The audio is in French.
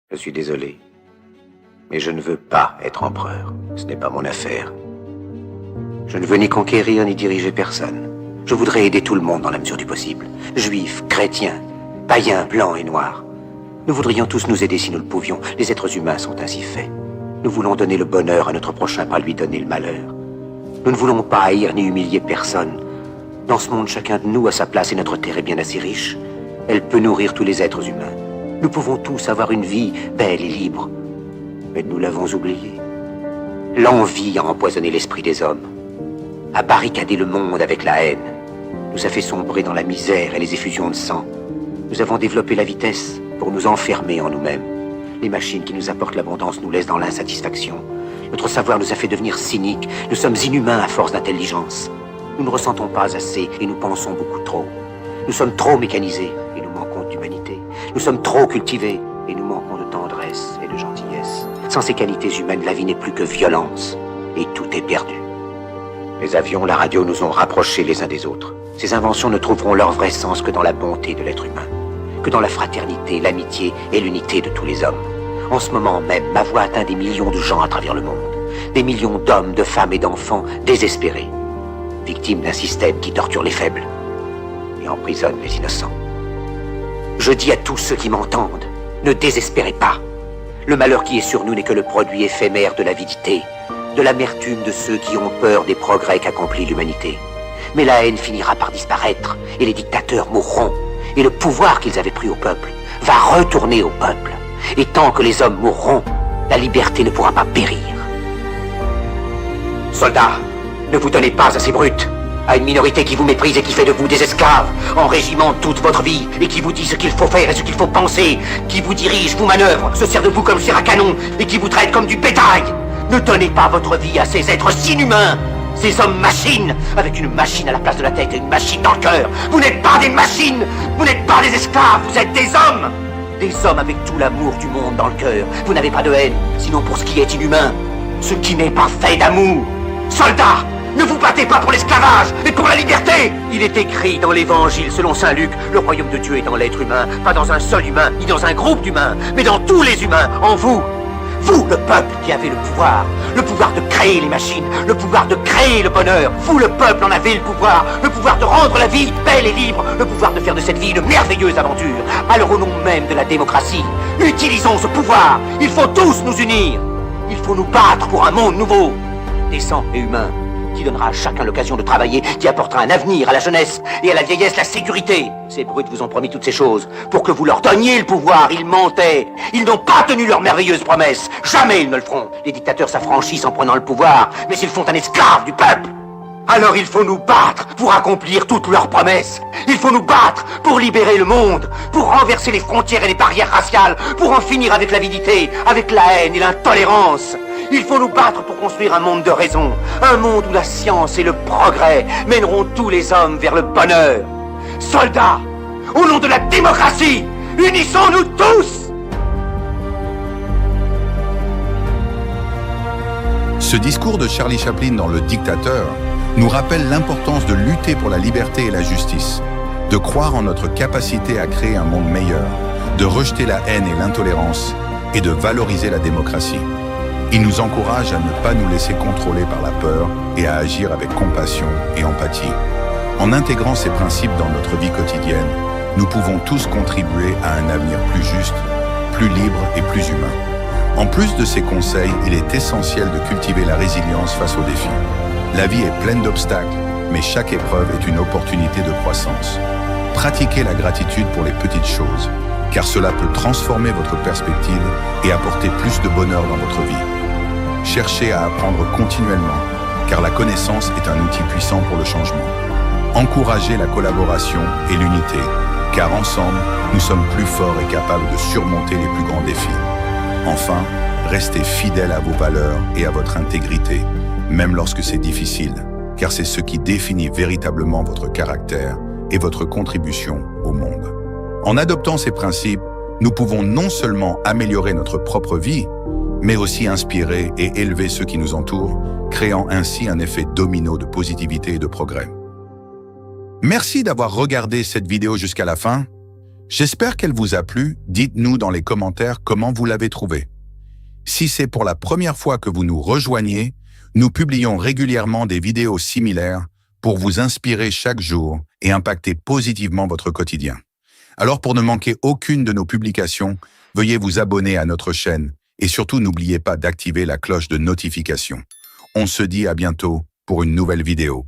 Je suis désolé, mais je ne veux pas être empereur. Ce n'est pas mon affaire. Je ne veux ni conquérir ni diriger personne. Je voudrais aider tout le monde dans la mesure du possible. Juifs, chrétiens, païens, blancs et noirs. Nous voudrions tous nous aider si nous le pouvions. Les êtres humains sont ainsi faits. Nous voulons donner le bonheur à notre prochain, pas lui donner le malheur. Nous ne voulons pas haïr ni humilier personne. Dans ce monde, chacun de nous a sa place et notre terre est bien assez riche. Elle peut nourrir tous les êtres humains. Nous pouvons tous avoir une vie belle et libre. Mais nous l'avons oublié. L'envie a empoisonné l'esprit des hommes, a barricadé le monde avec la haine, nous a fait sombrer dans la misère et les effusions de sang. Nous avons développé la vitesse pour nous enfermer en nous-mêmes. Les machines qui nous apportent l'abondance nous laissent dans l'insatisfaction. Notre savoir nous a fait devenir cyniques. Nous sommes inhumains à force d'intelligence. Nous ne ressentons pas assez et nous pensons beaucoup trop. Nous sommes trop mécanisés et nous manquons d'humanité. Nous sommes trop cultivés et nous manquons de tendresse et de gentillesse. Sans ces qualités humaines, la vie n'est plus que violence et tout est perdu. Les avions, la radio nous ont rapprochés les uns des autres. Ces inventions ne trouveront leur vrai sens que dans la bonté de l'être humain, que dans la fraternité, l'amitié et l'unité de tous les hommes. En ce moment même, ma voix atteint des millions de gens à travers le monde. Des millions d'hommes, de femmes et d'enfants désespérés, victimes d'un système qui torture les faibles et emprisonne les innocents. Je dis à tous ceux qui m'entendent, ne désespérez pas. Le malheur qui est sur nous n'est que le produit éphémère de l'avidité, de l'amertume de ceux qui ont peur des progrès qu'accomplit l'humanité. Mais la haine finira par disparaître, et les dictateurs mourront, et le pouvoir qu'ils avaient pris au peuple va retourner au peuple. Et tant que les hommes mourront, la liberté ne pourra pas périr. Soldats, ne vous donnez pas à ces brutes, à une minorité qui vous méprise et qui fait de vous des esclaves, en régiment toute votre vie, et qui vous dit ce qu'il faut faire et ce qu'il faut penser, qui vous dirige, vous manœuvre, se sert de vous comme chair à canon, et qui vous traite comme du bétail. Ne donnez pas votre vie à ces êtres inhumains, ces hommes-machines, avec une machine à la place de la tête et une machine dans le cœur. Vous n'êtes pas des machines, vous n'êtes pas des esclaves, vous êtes des hommes. Des hommes avec tout l'amour du monde dans le cœur. Vous n'avez pas de haine, sinon pour ce qui est inhumain, ce qui n'est pas fait d'amour. Soldats, ne vous battez pas pour l'esclavage et pour la liberté. Il est écrit dans l'évangile selon saint Luc, le royaume de Dieu est dans l'être humain, pas dans un seul humain, ni dans un groupe d'humains, mais dans tous les humains, en vous. Vous, le peuple qui avez le pouvoir de créer les machines, le pouvoir de créer le bonheur. Vous, le peuple, en avez le pouvoir de rendre la vie belle et libre, le pouvoir de faire de cette vie une merveilleuse aventure. Alors au nom même de la démocratie, utilisons ce pouvoir. Il faut tous nous unir. Il faut nous battre pour un monde nouveau, décent et humain, qui donnera à chacun l'occasion de travailler, qui apportera un avenir à la jeunesse et à la vieillesse la sécurité. Ces brutes vous ont promis toutes ces choses pour que vous leur donniez le pouvoir. Ils mentaient. Ils n'ont pas tenu leurs merveilleuses promesses. Jamais ils ne le feront. Les dictateurs s'affranchissent en prenant le pouvoir, mais ils font un esclave du peuple. Alors il faut nous battre pour accomplir toutes leurs promesses. Il faut nous battre pour libérer le monde, pour renverser les frontières et les barrières raciales, pour en finir avec l'avidité, avec la haine et l'intolérance. Il faut nous battre pour construire un monde de raison, un monde où la science et le progrès mèneront tous les hommes vers le bonheur. Soldats, au nom de la démocratie, unissons-nous tous! Ce discours de Charlie Chaplin dans Le Dictateur nous rappelle l'importance de lutter pour la liberté et la justice, de croire en notre capacité à créer un monde meilleur, de rejeter la haine et l'intolérance et de valoriser la démocratie. Il nous encourage à ne pas nous laisser contrôler par la peur et à agir avec compassion et empathie. En intégrant ces principes dans notre vie quotidienne, nous pouvons tous contribuer à un avenir plus juste, plus libre et plus humain. En plus de ces conseils, il est essentiel de cultiver la résilience face aux défis. La vie est pleine d'obstacles, mais chaque épreuve est une opportunité de croissance. Pratiquez la gratitude pour les petites choses, car cela peut transformer votre perspective et apporter plus de bonheur dans votre vie. Cherchez à apprendre continuellement, car la connaissance est un outil puissant pour le changement. Encouragez la collaboration et l'unité, car ensemble, nous sommes plus forts et capables de surmonter les plus grands défis. Enfin, restez fidèles à vos valeurs et à votre intégrité, même lorsque c'est difficile, car c'est ce qui définit véritablement votre caractère et votre contribution au monde. En adoptant ces principes, nous pouvons non seulement améliorer notre propre vie, mais aussi inspirer et élever ceux qui nous entourent, créant ainsi un effet domino de positivité et de progrès. Merci d'avoir regardé cette vidéo jusqu'à la fin. J'espère qu'elle vous a plu. Dites-nous dans les commentaires comment vous l'avez trouvée. Si c'est pour la première fois que vous nous rejoignez, nous publions régulièrement des vidéos similaires pour vous inspirer chaque jour et impacter positivement votre quotidien. Alors pour ne manquer aucune de nos publications, veuillez vous abonner à notre chaîne et surtout n'oubliez pas d'activer la cloche de notification. On se dit à bientôt pour une nouvelle vidéo.